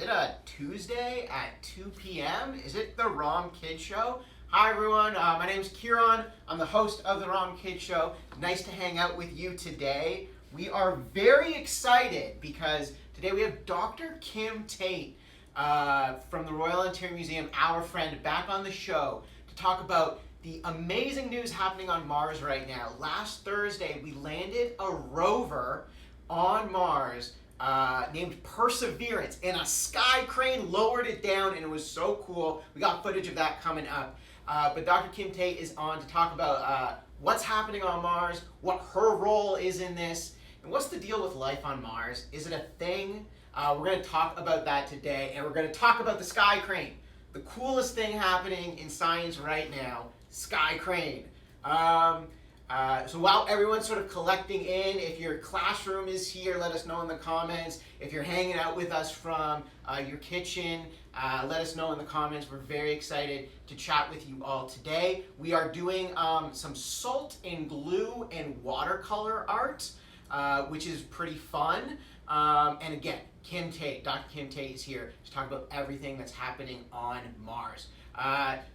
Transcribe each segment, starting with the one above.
it a Tuesday at 2 p.m.? Is it the ROMKids Show? Hi everyone, my name's Kieran. I'm the host of the ROMKids Show. Nice to hang out with you today. We are very excited because today we have Dr. Kim Tait from the Royal Ontario Museum, our friend, back on the show to talk about the amazing news happening on Mars right now. Last Thursday, we landed a rover on Mars named Perseverance, and a sky crane lowered it down, and it was so cool. We got footage of that coming up. But Dr. Kim Tait is on to talk about what's happening on Mars, what her role is in this, and what's the deal with life on Mars. Is it a thing? We're going to talk about that today, and we're going to talk about the sky crane. The coolest thing happening in science right now, sky crane. So while everyone's sort of collecting in, if your classroom is here, let us know in the comments. If you're hanging out with us from your kitchen, let us know in the comments. We're very excited to chat with you all today. We are doing some salt and glue and watercolor art, which is pretty fun. And again, Kim Tait, Dr. Kim Tait is here to talk about everything that's happening on Mars.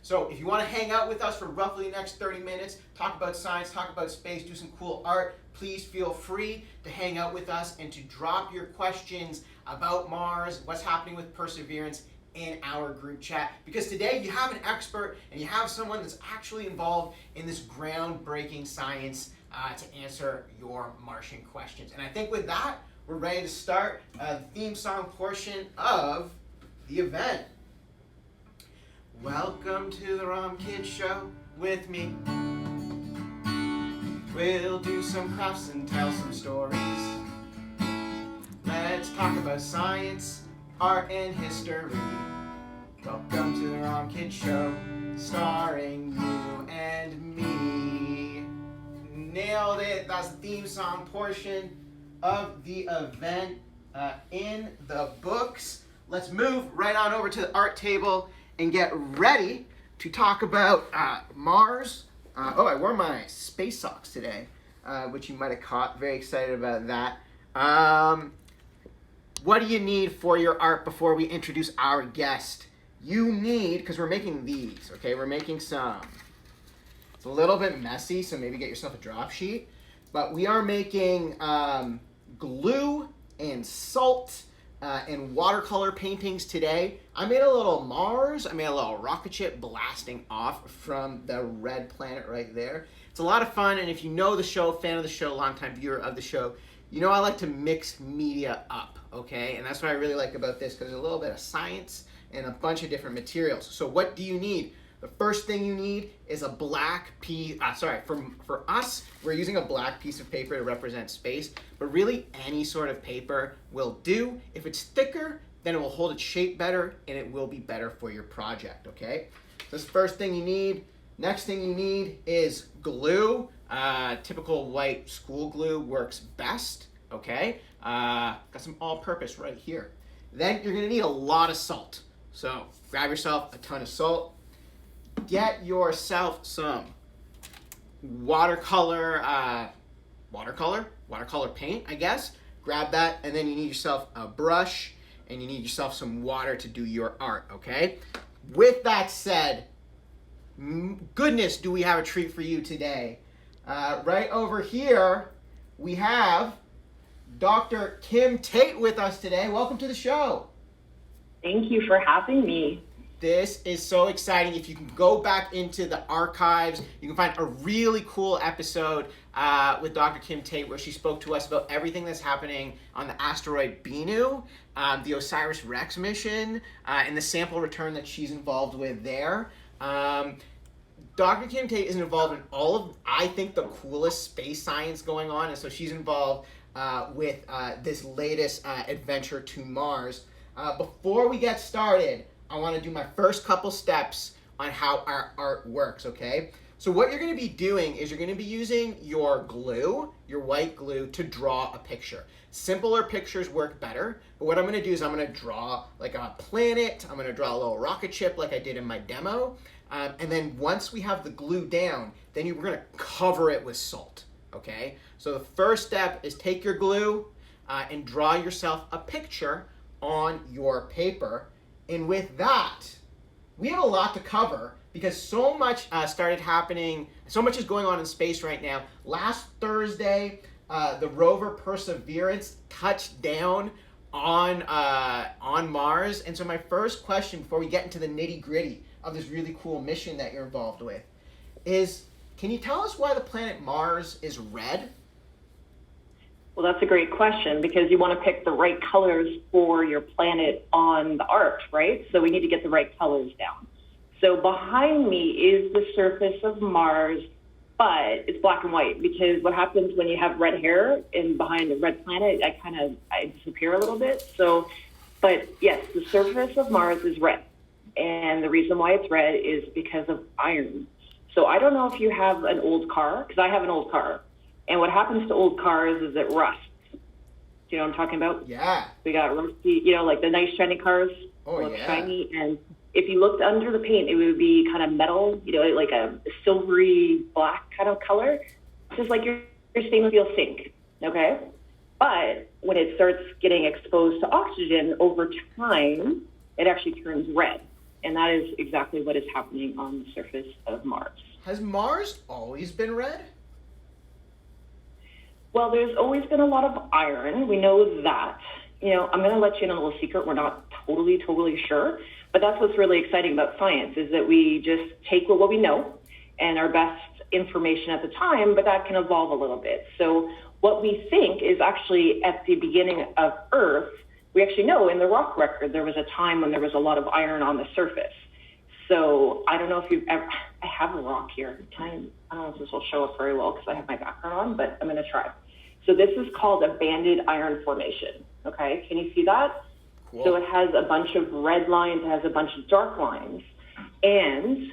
So if you want to hang out with us for roughly the next 30 minutes, talk about science, talk about space, do some cool art, please feel free to hang out with us and to drop your questions about Mars, what's happening with Perseverance in our group chat. Because today you have an expert and you have someone that's actually involved in this groundbreaking science to answer your Martian questions. And I think with that, we're ready to start the theme song portion of the event. Welcome to the ROMKids Show with me. We'll do some crafts and tell some stories. Let's talk about science, art, and history. Welcome to the ROMKids Show, starring you and me. Nailed it. That's the theme song portion of the event in the books. Let's move right on over to the art table and get ready to talk about Mars. I wore my space socks today, which you might have caught. Very excited about that. What do you need for your art before we introduce our guest? You need, because we're making these, okay? We're making some. It's a little bit messy, so maybe get yourself a drop sheet. But we are making glue and salt and watercolor paintings today. I made a little Mars. I made a little rocket ship blasting off from the red planet right there. It's a lot of fun, and if you know the show, fan of the show, longtime viewer of the show, you know I like to mix media up, okay? And that's what I really like about this, because there's a little bit of science and a bunch of different materials. So what do you need? The first thing you need is a black piece, for us, we're using a black piece of paper to represent space, but really any sort of paper will do. If it's thicker, then it will hold its shape better and it will be better for your project, okay? So that's the first thing you need. Next thing you need is glue. Typical white school glue works best, okay? Got some all-purpose right here. Then you're gonna need a lot of salt. So grab yourself a ton of salt. Get yourself some watercolor paint, I guess. Grab that, and then you need yourself a brush, and you need yourself some water to do your art, okay? With that said, goodness, do we have a treat for you today. Right over here, we have Dr. Kim Tait with us today. Welcome to the show. Thank you for having me. This is so exciting. If you can go back into the archives, you can find a really cool episode with Dr. Kim Tait where she spoke to us about everything that's happening on the asteroid Bennu, the OSIRIS-REx mission, and the sample return that she's involved with there. Dr. Kim Tait is involved in all of, I think, the coolest space science going on, and so she's involved with this latest adventure to Mars. Before we get started, I want to do my first couple steps on how our art works, okay? So what you're going to be doing is you're going to be using your glue, your white glue, to draw a picture. Simpler pictures work better, but what I'm going to do is I'm going to draw like a planet, I'm going to draw a little rocket ship like I did in my demo, and then once we have the glue down, then we're going to cover it with salt, okay? So the first step is take your glue and draw yourself a picture on your paper. And with that, we have a lot to cover because so much started happening, so much is going on in space right now. Last Thursday, the rover Perseverance touched down on Mars. And so my first question before we get into the nitty-gritty of this really cool mission that you're involved with is, can you tell us why the planet Mars is red? Well, that's a great question because you want to pick the right colors for your planet on the art, right? So we need to get the right colors down. So behind me is the surface of Mars, but it's black and white because what happens when you have red hair and behind a red planet, I disappear a little bit. So, but yes, the surface of Mars is red. And the reason why it's red is because of iron. So I don't know if you have an old car, because I have an old car. And what happens to old cars is it rusts. Do you know what I'm talking about? Yeah. We got rusty, like the nice shiny cars. Look shiny. And if you looked under the paint, it would be kind of metal, like a silvery black kind of color, just like your stainless steel sink, okay? But when it starts getting exposed to oxygen over time, it actually turns red. And that is exactly what is happening on the surface of Mars. Has Mars always been red? Well, there's always been a lot of iron. We know that. I'm going to let you in a little secret. We're not totally sure. But that's what's really exciting about science is that we just take what we know and our best information at the time, but that can evolve a little bit. So what we think is actually at the beginning of Earth, we actually know in the rock record there was a time when there was a lot of iron on the surface. So I don't know if you've ever, I have a rock here. I don't know if this will show up very well because I have my background on, but I'm going to try. So this is called a banded iron formation. Okay, can you see that? Cool. So it has a bunch of red lines, it has a bunch of dark lines, and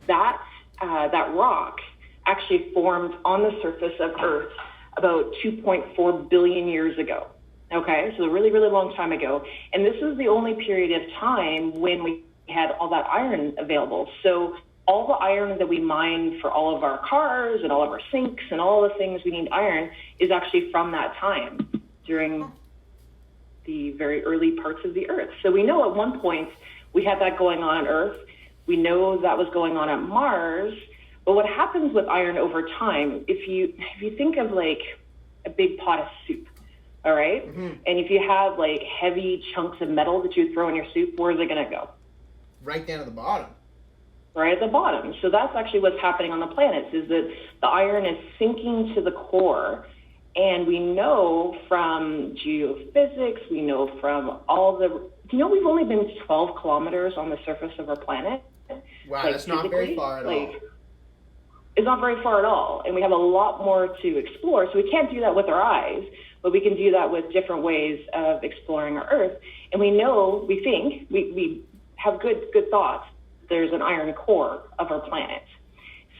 that rock actually formed on the surface of Earth about 2.4 billion years ago. Okay, so a really, really long time ago. And this is the only period of time when we had all that iron available. So all the iron that we mine for all of our cars and all of our sinks and all the things we need iron is actually from that time during the very early parts of the Earth. So we know at one point we had that going on Earth. We know that was going on at Mars. But what happens with iron over time, if you think of like a big pot of soup, all right? Mm-hmm. And if you have like heavy chunks of metal that you throw in your soup, where's it going to go? Right down at the bottom. Right at the bottom. So that's actually what's happening on the planets is that the iron is sinking to the core. And we know from geophysics, we know from we've only been 12 kilometers on the surface of our planet. Wow, that's not very far at all. It's not very far at all. And we have a lot more to explore. So we can't do that with our eyes, but we can do that with different ways of exploring our Earth. And we have good thoughts. There's an iron core of our planet.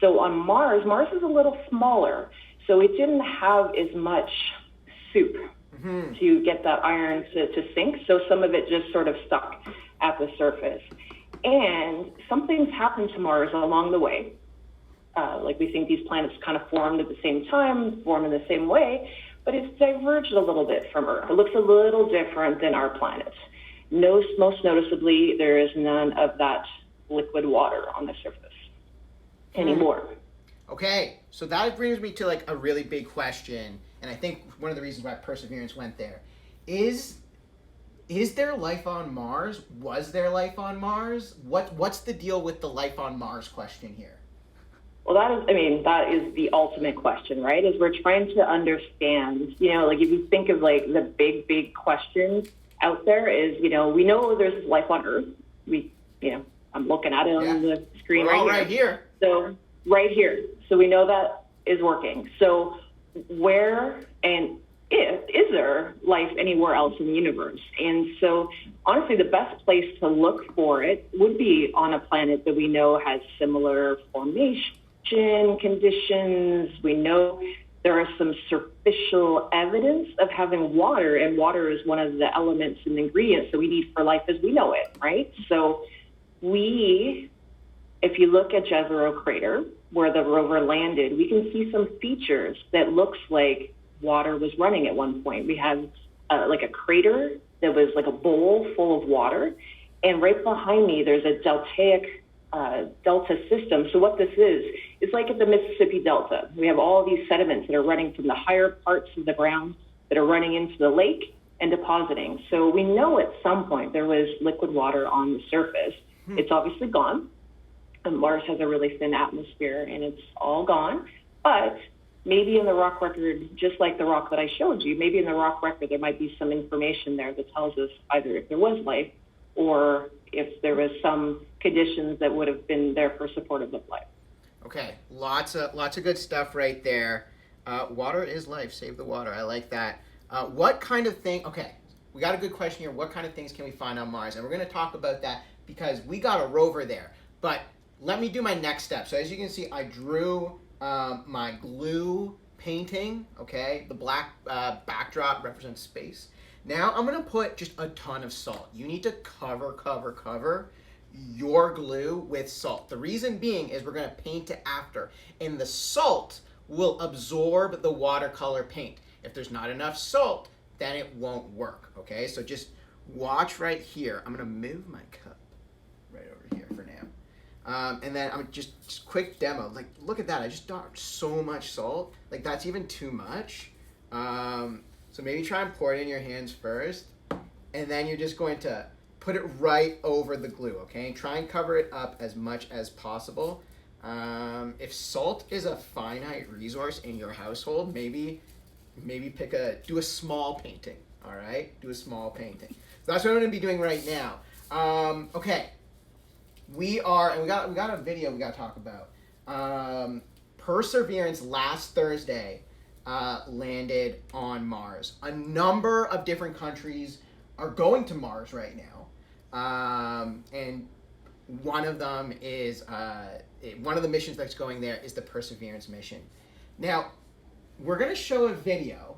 So on Mars is a little smaller. So it didn't have as much soup to get that iron to sink. So some of it just sort of stuck at the surface. And something's happened to Mars along the way. Like we think these planets kind of formed at the same time, form in the same way, but it's diverged a little bit from Earth. It looks a little different than our planet. Most noticeably, there is none of that liquid water on the surface anymore. Okay, so that brings me to like a really big question, and I think one of the reasons why Perseverance went there is there life on Mars? Was there life on Mars? What's the deal with the life on Mars question here? Well, that is the ultimate question, right? Is we're trying to understand, like if you think of like the big question out there is, we know there's life on Earth. I'm looking at it on the screen right here. So right here. So we know that is working. So where and is there life anywhere else in the universe? And so honestly, the best place to look for it would be on a planet that we know has similar formation conditions. We know there are some superficial evidence of having water, and water is one of the elements and ingredients that we need for life as we know it, right? So if you look at Jezero Crater, where the rover landed, we can see some features that looks like water was running at one point. We have like a crater that was like a bowl full of water. And right behind me, there's a deltaic delta system. So what this is like at the Mississippi Delta. We have all these sediments that are running from the higher parts of the ground that are running into the lake and depositing. So we know at some point there was liquid water on the surface. It's obviously gone. And Mars has a really thin atmosphere and it's all gone. But maybe in the rock record, just like the rock that I showed you, maybe in the rock record there might be some information there that tells us either if there was life or if there was some conditions that would have been there for supportive of life. Okay, lots of good stuff right there. Water is life. Save the water. I like that. What kind of thing? Okay, we got a good question here. What kind of things can we find on Mars? And we're going to talk about that because we got a rover there. But let me do my next step. So as you can see, I drew my glue painting. Okay, the black backdrop represents space. Now I'm going to put just a ton of salt. You need to cover your glue with salt. The reason being is we're going to paint it after, and the salt will absorb the watercolor paint. If there's not enough salt, then it won't work, okay? So just watch right here. I'm gonna move my cup right over here for now. And then I'm just quick demo. Like, look at that, I just dumped so much salt. Like, that's even too much. So maybe try and pour it in your hands first, and then you're just going to put it right over the glue, okay? Try and cover it up as much as possible. If salt is a finite resource in your household, maybe do a small painting, all right? Do a small painting. So that's what I'm gonna be doing right now. Okay, we got a video we gotta talk about. Perseverance last Thursday landed on Mars. A number of different countries are going to Mars right now, and one of them is one of the missions that's going there is the Perseverance mission. Now, we're going to show a video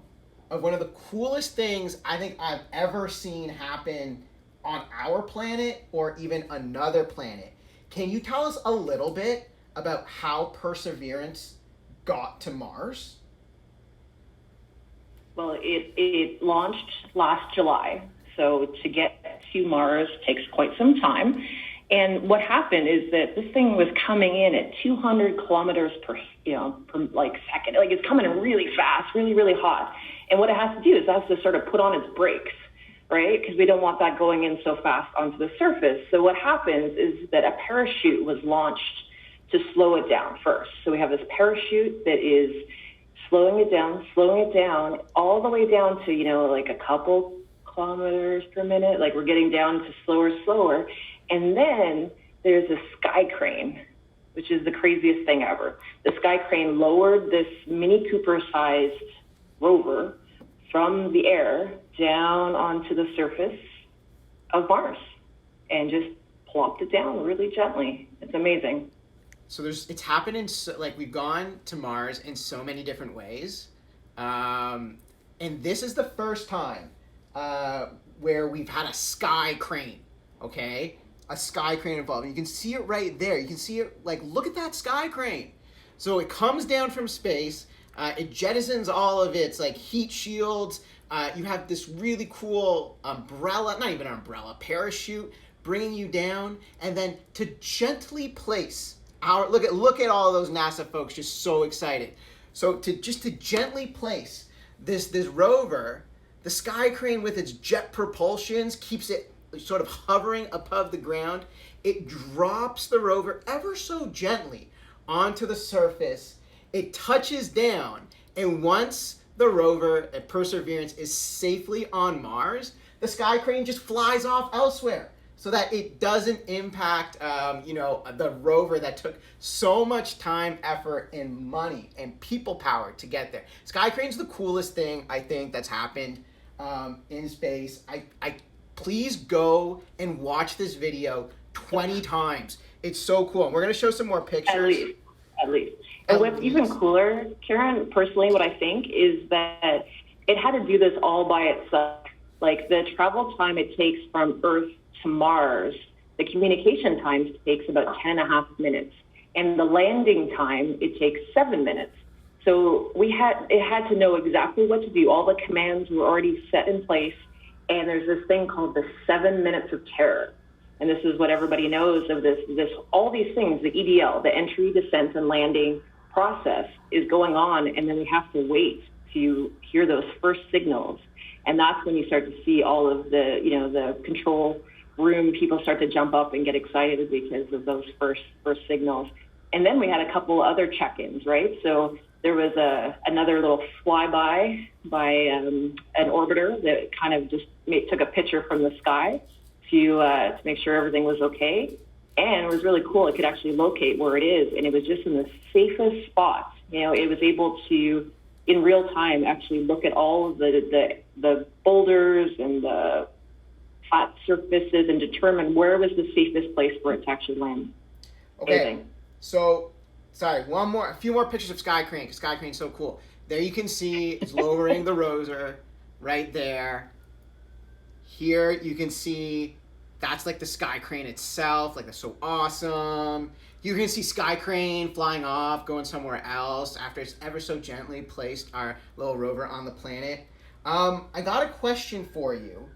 of one of the coolest things I think I've ever seen happen on our planet or even another planet. Can you tell us a little bit about how Perseverance got to Mars? Well, it launched last July. So to get to Mars takes quite some time. And what happened is that this thing was coming in at 200 kilometers per second. Like, it's coming in really fast, really, really hot. And what it has to do is it has to sort of put on its brakes, right? Because we don't want that going in so fast onto the surface. So what happens is that a parachute was launched to slow it down first. So we have this parachute that is slowing it down, all the way down to, like a couple kilometers per minute. Like, we're getting down to slower. And then there's a sky crane, which is the craziest thing ever. The sky crane lowered this Mini Cooper-sized rover from the air down onto the surface of Mars and just plopped it down really gently. It's amazing. So it's happened we've gone to Mars in so many different ways. And this is the first time where we've had a sky crane, okay? A sky crane involved. You can see it right there. You can see it, look at that sky crane. So it comes down from space. It jettisons all of its heat shields. You have this really cool umbrella, not even an umbrella, parachute bringing you down. And then to gently place look at all those NASA folks just so excited. So to gently place this rover, the sky crane with its jet propulsions keeps it sort of hovering above the ground. It drops the rover ever so gently onto the surface. It touches down, and once the rover at Perseverance is safely on Mars, the sky crane just flies off elsewhere so that it doesn't impact the rover that took so much time, effort, and money and people power to get there. Sky crane's the coolest thing I think that's happened in space. I please go and watch this video 20 times. It's so cool. And we're going to show some more pictures. At least. And what's even cooler, Karen, personally, what I think is that it had to do this all by itself. Like, the travel time it takes from Earth to Mars, the communication time takes about 10.5 minutes. And the landing time, it takes 7 minutes. So it had to know exactly what to do. All the commands were already set in place. And there's this thing called the 7 minutes of terror. And this is what everybody knows of this, all these things, the EDL, the entry, descent, and landing process is going on. And then we have to wait to hear those first signals. And that's when you start to see all of the, the control room people start to jump up and get excited because of those first signals. And then we had a couple other check-ins, right? So there was another little flyby by an orbiter that kind of just took a picture from the sky to make sure everything was okay. And it was really cool. It could actually locate where it is, and it was just in the safest spot. It was able to, in real time, actually look at all of the boulders and the flat surfaces and determine where was the safest place for it to actually land. Okay, Amazing. So, sorry, a few more pictures of Sky Crane, because Sky Crane's so cool. There you can see it's lowering the rotor right there. Here you can see that's like the Sky Crane itself, like that's so awesome. You can see Sky Crane flying off, going somewhere else after it's ever so gently placed our little rover on the planet. I got a question for you.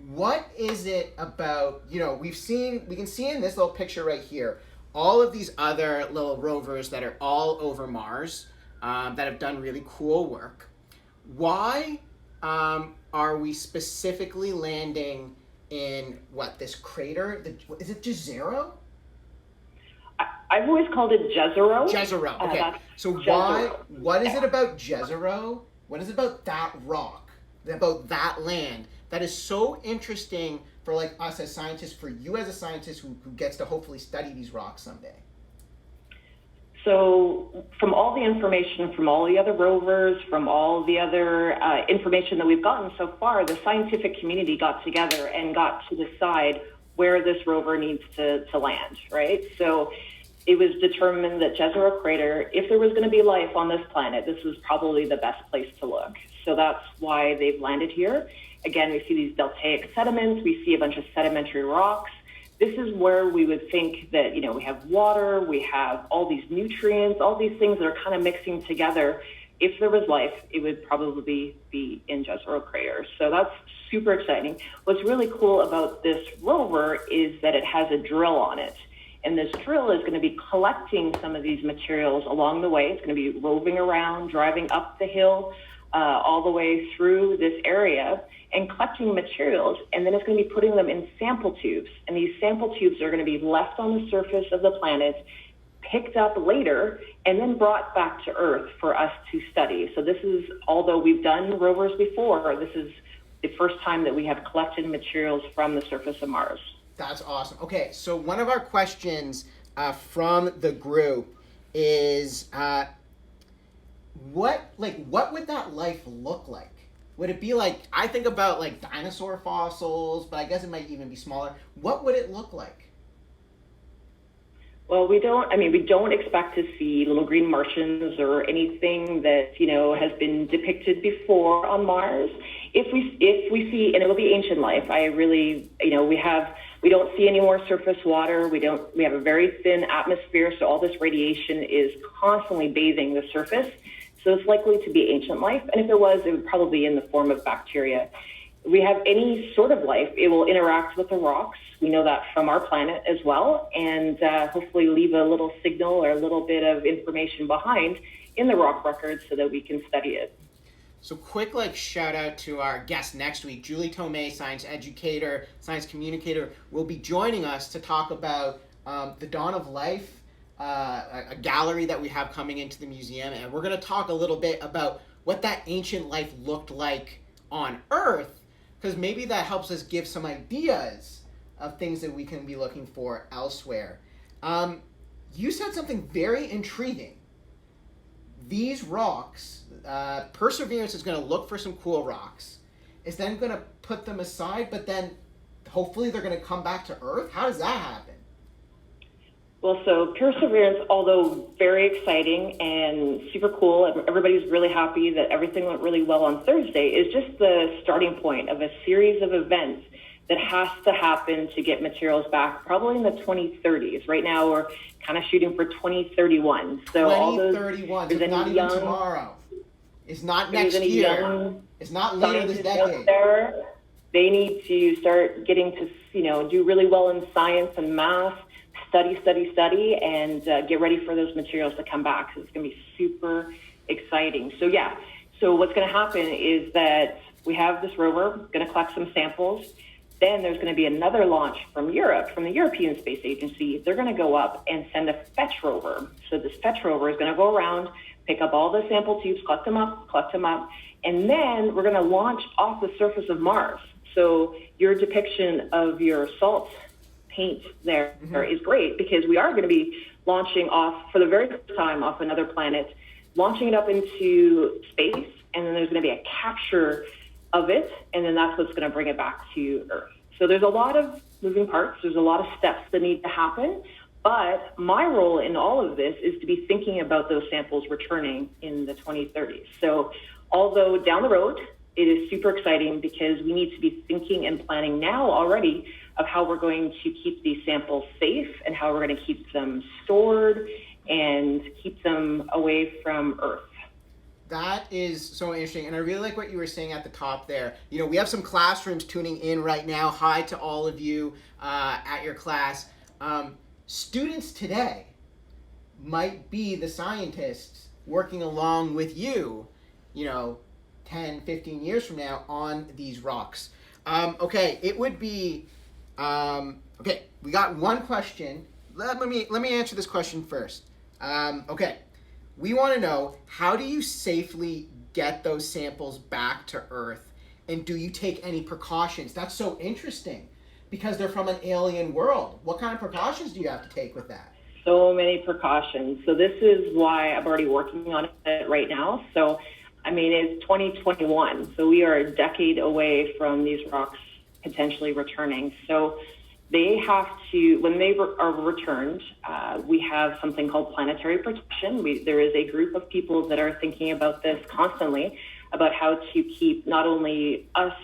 What is it about, we can see in this little picture right here, all of these other little rovers that are all over Mars that have done really cool work. Why are we specifically landing in this crater? Is it Jezero? I've always called it Jezero. Jezero, okay. So Jezero. What is it about Jezero? What is it about that rock, about that land, that is so interesting for us as scientists, for you as a scientist who gets to hopefully study these rocks someday? So from all the information from all the other rovers, from all the other information that we've gotten so far, the scientific community got together and got to decide where this rover needs to land, right? So it was determined that Jezero Crater, if there was going to be life on this planet, this was probably the best place to look. So that's why they've landed here. Again, we see these deltaic sediments, we see a bunch of sedimentary rocks. This is where we would think that, we have water, we have all these nutrients, all these things that are kind of mixing together. If there was life, it would probably be in Jezero Crater. So that's super exciting. What's really cool about this rover is that it has a drill on it. And this drill is going to be collecting some of these materials along the way. It's going to be roving around, driving up the hill, all the way through this area and collecting materials. And then it's going to be putting them in sample tubes. And these sample tubes are going to be left on the surface of the planet, picked up later, and then brought back to Earth for us to study. So this is, although we've done rovers before, this is the first time that we have collected materials from the surface of Mars. That's awesome. Okay, so one of our questions from the group is, what would that life look like? Would it be I think about dinosaur fossils, but I guess it might even be smaller. What would it look like? Well, we don't expect to see little green Martians or anything that, has been depicted before on Mars. If we see, and it will be ancient life, we don't see any more surface water. We have a very thin atmosphere, so all this radiation is constantly bathing the surface. So it's likely to be ancient life. And if there was, it would probably be in the form of bacteria. If we have any sort of life, it will interact with the rocks. We know that from our planet as well, and hopefully leave a little signal or a little bit of information behind in the rock records so that we can study it. So quick shout out to our guest next week, Julie Tomei, science educator, science communicator, will be joining us to talk about the dawn of life, a gallery that we have coming into the museum, and we're going to talk a little bit about what that ancient life looked like on Earth, because maybe that helps us give some ideas of things that we can be looking for elsewhere. You said something very intriguing. These rocks, Perseverance is going to look for some cool rocks, is then going to put them aside, but then hopefully they're going to come back to Earth? How does that happen? Well, so Perseverance, although very exciting and super cool, everybody's really happy that everything went really well on Thursday, is just the starting point of a series of events that has to happen to get materials back, probably in the 2030s. Right now, we're kind of shooting for 2031. So 2031, so not even tomorrow. It's not there's next any year. young It's not later this scientists out decade. there, they need to start getting to, do really well in science and math, study, and get ready for those materials to come back. So it's going to be super exciting. So yeah, so what's going to happen is that we have this rover going to collect some samples. Then there's going to be another launch from Europe, from the European Space Agency. They're going to go up and send a fetch rover. So this fetch rover is going to go around, pick up all the sample tubes, collect them up, and then we're going to launch off the surface of Mars. So your depiction of your salt paint there is great, because we are going to be launching off for the very first time off another planet, launching it up into space, and then there's going to be a capture of it, and then that's what's going to bring it back to Earth. So there's a lot of moving parts. There's a lot of steps that need to happen. But my role in all of this is to be thinking about those samples returning in the 2030s. So although down the road, it is super exciting, because we need to be thinking and planning now already of how we're going to keep these samples safe and how we're going to keep them stored and keep them away from Earth. That is so interesting, and I really like what you were saying at the top there. We have some classrooms tuning in right now. Hi to all of you at your class. Students today might be the scientists working along with you, 10, 15 years from now on these rocks. Okay, it would be, okay, we got one question. Let me answer this question first. Okay. We want to know, how do you safely get those samples back to Earth? And do you take any precautions? That's so interesting, because they're from an alien world. What kind of precautions do you have to take with that? So many precautions. So this is why I'm already working on it right now. So, it's 2021. So we are a decade away from these rocks potentially returning. So they have to, when they are returned, we have something called planetary protection. There is a group of people that are thinking about this constantly, about how to keep not only us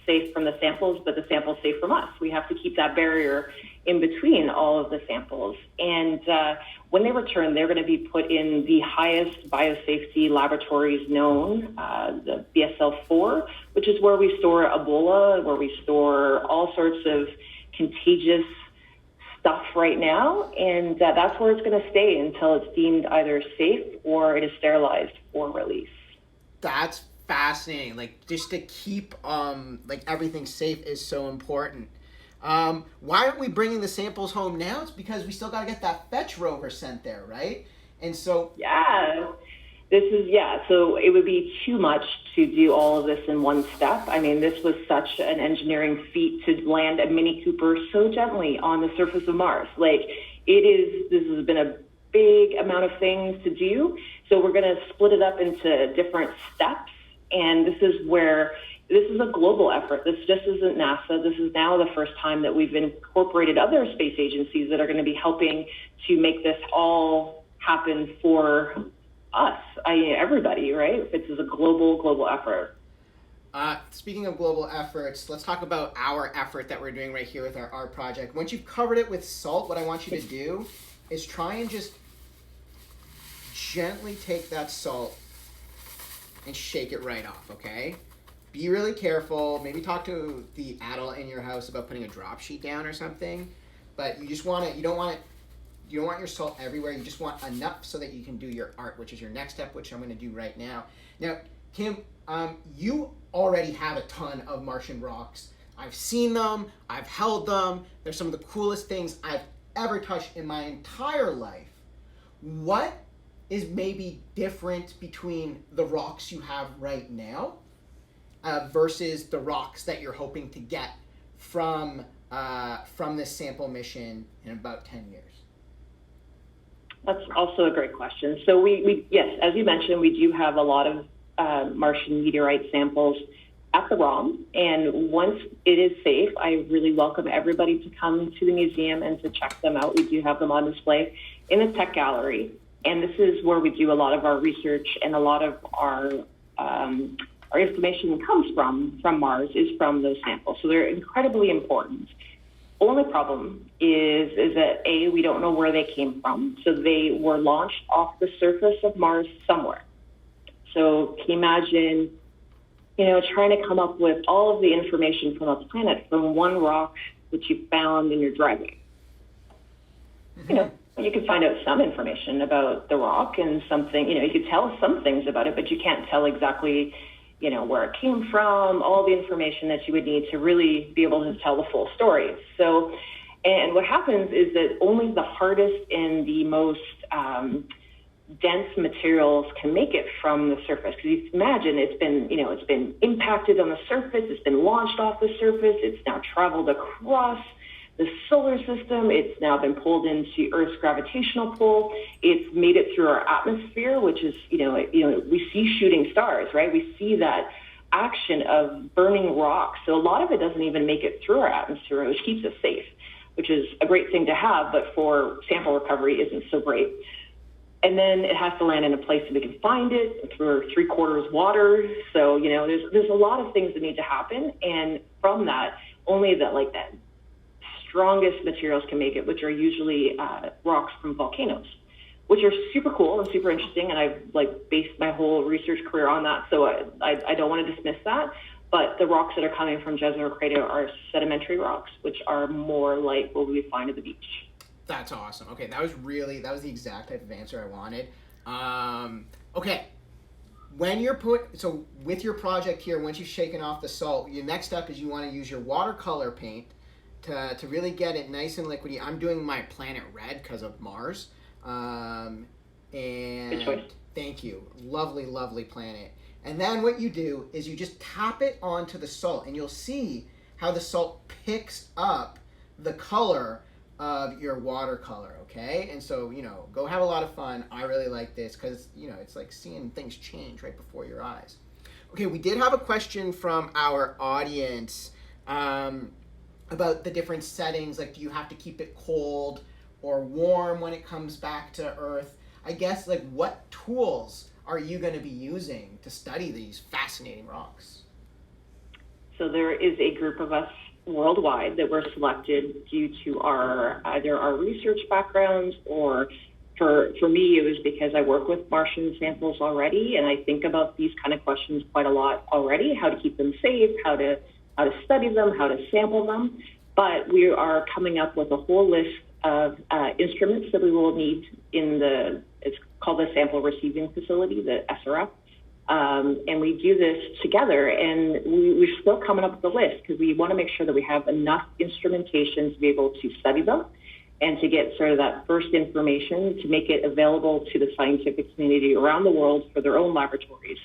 safe from the samples, but the samples safe from us. We have to keep that barrier in between all of the samples. And when they return, they're going to be put in the highest biosafety laboratories known, the BSL-4, which is where we store Ebola, where we store all sorts of contagious stuff right now, and that's where it's going to stay until it's deemed either safe or it is sterilized for release. That's fascinating. Like, just to keep everything safe is so important. Why aren't we bringing the samples home now? It's because we still got to get that fetch rover sent there, right? And so so it would be too much to do all of this in one step. This was such an engineering feat to land a Mini Cooper so gently on the surface of Mars. This has been a big amount of things to do. So we're going to split it up into different steps. And this is a global effort. This just isn't NASA. This is now the first time that we've incorporated other space agencies that are going to be helping to make this all happen for us, everybody, right? This is a global effort. Speaking of global efforts, let's talk about our effort that we're doing right here with our art project. Once you've covered it with salt, what I want you to do is try and just gently take that salt and shake it right off, okay? Be really careful. Maybe talk to the adult in your house about putting a drop sheet down or something. But you don't want your salt everywhere. You just want enough so that you can do your art, which is your next step, which I'm going to do right now. Now, Kim, you already have a ton of Martian rocks. I've seen them. I've held them. They're some of the coolest things I've ever touched in my entire life. What is maybe different between the rocks you have right now versus the rocks that you're hoping to get from this sample mission in about 10 years? That's also a great question. So yes, as you mentioned, we do have a lot of Martian meteorite samples at the ROM, and once it is safe, I really welcome everybody to come to the museum and to check them out. We do have them on display in the tech gallery, and this is where we do a lot of our research, and a lot of our information comes from Mars is from those samples. So they're incredibly important. Only problem is that we don't know where they came from. So they were launched off the surface of Mars somewhere. So can you imagine, trying to come up with all of the information from a planet from one rock that you found in your driveway? You can find out some information about the rock and something, you could tell some things about it, but you can't tell exactly, where it came from, all the information that you would need to really be able to tell the full story. So, and what happens is that only the hardest and the most dense materials can make it from the surface. Because you can imagine it's been impacted on the surface, it's been launched off the surface, it's now traveled across the solar system, it's now been pulled into Earth's gravitational pull, it's made it through our atmosphere, which is, we see shooting stars, right? We see that action of burning rocks. So a lot of it doesn't even make it through our atmosphere, which keeps us safe, which is a great thing to have, but for sample recovery isn't so great. And then it has to land in a place that we can find it. We're 3/4 water. So, there's a lot of things that need to happen. And from that, only that strongest materials can make it, which are usually rocks from volcanoes, which are super cool and super interesting. And I've based my whole research career on that. So I don't want to dismiss that. But the rocks that are coming from Jezero Crater are sedimentary rocks, which are more like what we would find at the beach. That's awesome. Okay, that was the exact type of answer I wanted. Okay, when you're with your project here, once you've shaken off the salt, your next step is you want to use your watercolor paint to really get it nice and liquidy. I'm doing my planet red because of Mars. And good choice. Thank you. Lovely, lovely planet. And then what you do is you just tap it onto the salt, and you'll see how the salt picks up the color of your watercolor, okay? And so, go have a lot of fun. I really like this because, it's like seeing things change right before your eyes. Okay, we did have a question from our audience about the different settings. Like, do you have to keep it cold or warm when it comes back to Earth? I guess, what tools are you going to be using to study these fascinating rocks? So there is a group of us worldwide that were selected due to either our research backgrounds, or for me it was because I work with Martian samples already, and I think about these kind of questions quite a lot already: how to keep them safe, how to study them, how to sample them. But we are coming up with a whole list of instruments that we will need it's called the Sample Receiving Facility, the SRF. And we do this together, and we're still coming up with a list because we want to make sure that we have enough instrumentation to be able to study them and to get sort of that first information to make it available to the scientific community around the world for their own laboratories.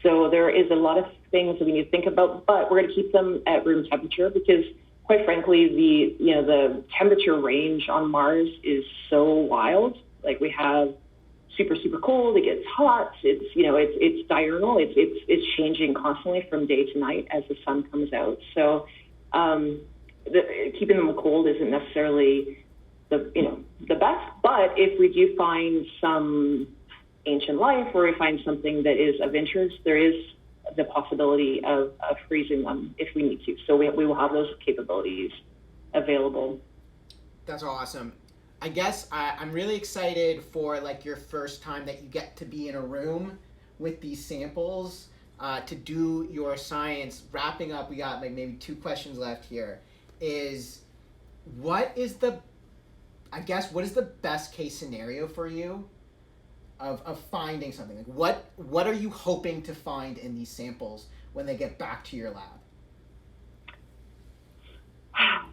So there is a lot of things that we need to think about, but we're going to keep them at room temperature because, quite frankly, the temperature range on Mars is so wild. We have super, super cold, it gets hot, it's diurnal, it's changing constantly from day to night as the sun comes out. So keeping them cold isn't necessarily the best, but if we do find some ancient life or we find something that is of interest, there is the possibility of freezing them if we need to. So we will have those capabilities available. That's awesome. I guess I'm really excited for your first time that you get to be in a room with these samples to do your science. Wrapping up, we got maybe 2 questions left here. What is the best case scenario for you of finding something? What are you hoping to find in these samples when they get back to your lab?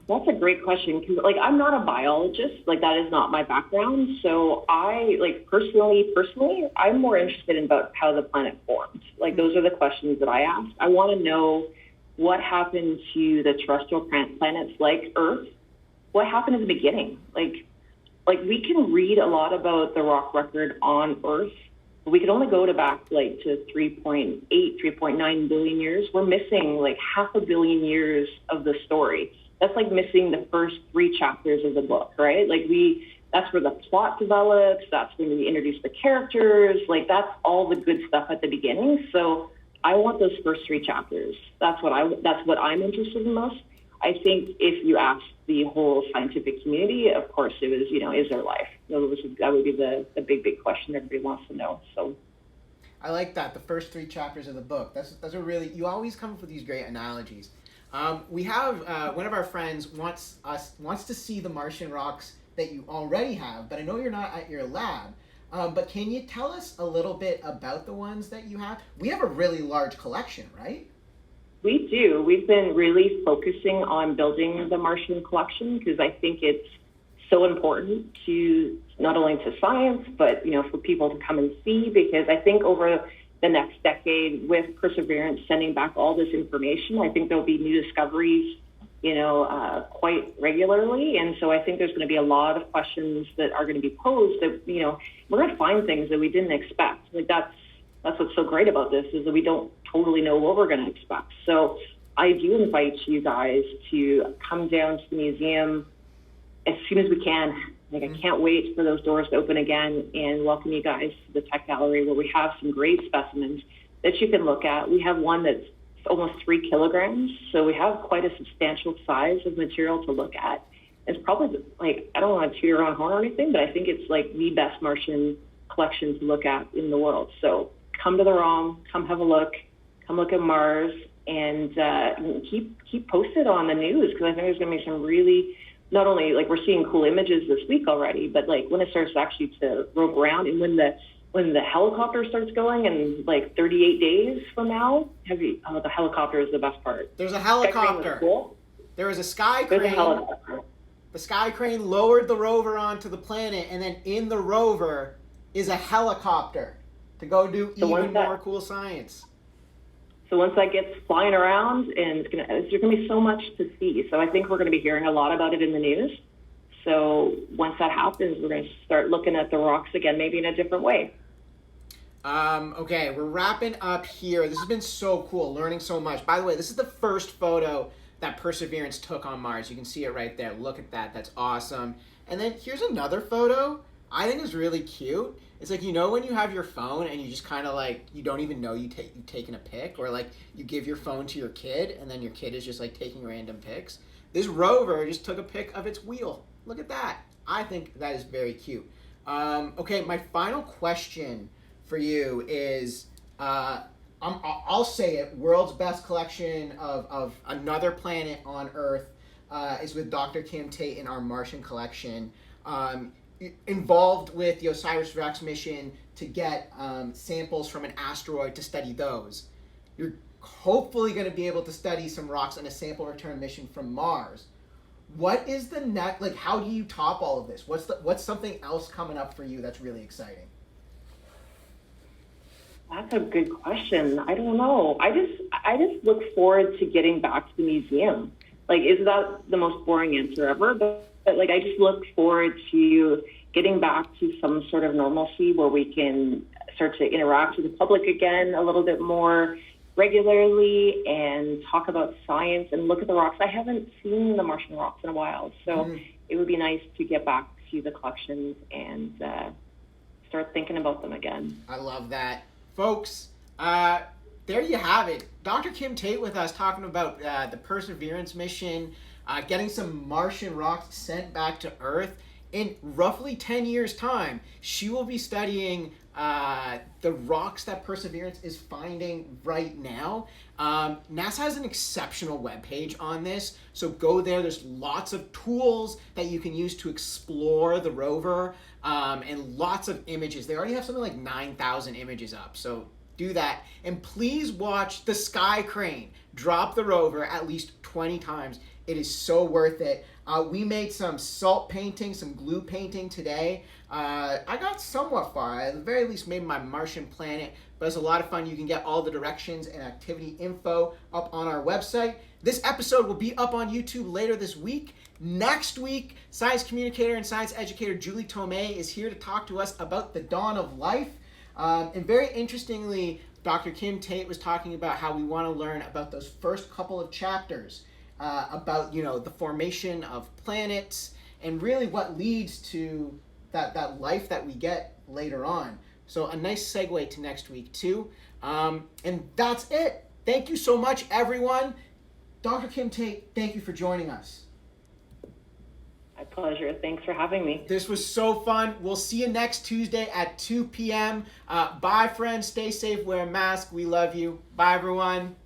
That's a great question because, I'm not a biologist. That is not my background. So I, personally, I'm more interested in about how the planet formed. Those are the questions that I ask. I want to know what happened to the terrestrial planets like Earth. What happened in the beginning? We can read a lot about the rock record on Earth, but we can only go back to 3.8, 3.9 billion years. We're missing 500 million years of the story. That's missing the first 3 chapters of the book, right? That's where the plot develops. That's when we introduce the characters. That's all the good stuff at the beginning. So I want those first 3 chapters. That's what I'm interested in most. I think if you ask the whole scientific community, of course, it was, is there life? That would be the big, big question everybody wants to know. So I like that. The first 3 chapters of the book. That's a really. You always come up with these great analogies. We have one of our friends wants to see the Martian rocks that you already have, but I know you're not at your lab. But can you tell us a little bit about the ones that you have? We have a really large collection, right? We do. We've been really focusing on building the Martian collection because I think it's so important to not only to science, but for people to come and see. Because I think over the next decade, with Perseverance sending back all this information, I think there'll be new discoveries, quite regularly. And so I think there's going to be a lot of questions that are going to be posed that, we're going to find things that we didn't expect. Like that's what's so great about this is that we don't totally know what we're going to expect. So I do invite you guys to come down to the museum as soon as we can. Like I can't wait for those doors to open again and welcome you guys to the tech gallery where we have some great specimens that you can look at. We have one that's almost 3 kilograms, so we have quite a substantial size of material to look at. It's probably I don't want to toot your own horn or anything, but I think it's the best Martian collection to look at in the world. So come to the ROM, come have a look, come look at Mars, and keep posted on the news because I think there's going to be some really. Not only we're seeing cool images this week already, but when it starts actually to rope around and when the helicopter starts going in 38 days from now, the helicopter is the best part. There's a helicopter. Cool. There is a sky crane. There's a helicopter. The sky crane lowered the rover onto the planet, and then in the rover is a helicopter to go do even more cool science. So once that gets flying around, and there's going to be so much to see. So I think we're going to be hearing a lot about it in the news. So once that happens, we're going to start looking at the rocks again, maybe in a different way. Okay, we're wrapping up here. This has been so cool, learning so much. By the way, this is the first photo that Perseverance took on Mars. You can see it right there. Look at that. That's awesome. And then here's another photo I think is really cute. It's when you have your phone and you just kind of you don't even know you've taken a pic, or you give your phone to your kid and then your kid is just taking random pics. This rover just took a pic of its wheel. Look at that. I think that is very cute. Okay, my final question for you is, I'll say it, world's best collection of another planet on Earth is with Dr. Kim Tait in our Martian collection. Involved with the OSIRIS-REx mission to get samples from an asteroid to study those. You're hopefully going to be able to study some rocks on a sample return mission from Mars. What is the next? How do you top all of this? What's something else coming up for you that's really exciting? That's a good question. I don't know. I just look forward to getting back to the museum. Is that the most boring answer ever? But I just look forward to getting back to some sort of normalcy where we can start to interact with the public again a little bit more regularly and talk about science and look at the rocks. I haven't seen the Martian rocks in a while, so it would be nice to get back to the collections and start thinking about them again. I love that. Folks, there you have it. Dr. Kim Tait with us talking about the Perseverance mission, getting some Martian rocks sent back to Earth. In roughly 10 years' time, she will be studying the rocks that Perseverance is finding right now. NASA has an exceptional webpage on this, so go there. There's lots of tools that you can use to explore the rover, and lots of images. They already have something like 9,000 images up, so do that. And please watch the sky crane drop the rover at least 20 times. It is so worth it. We made some salt painting, some glue painting today. I got somewhat far. I at the very least made my Martian planet, but it's a lot of fun. You can get all the directions and activity info up on our website. This episode will be up on YouTube later this week. Next week, science communicator and science educator Julie Tomei is here to talk to us about the dawn of life. And very interestingly, Dr. Kim Tait was talking about how we want to learn about those first couple of chapters, about the formation of planets and really what leads to that life that we get later on. So a nice segue to next week too. And that's it. Thank you so much, everyone. Dr. Kim Tait, thank you for joining us. My pleasure. Thanks for having me. This was so fun. We'll see you next Tuesday at 2 p.m. Bye, friends. Stay safe. Wear a mask. We love you. Bye, everyone.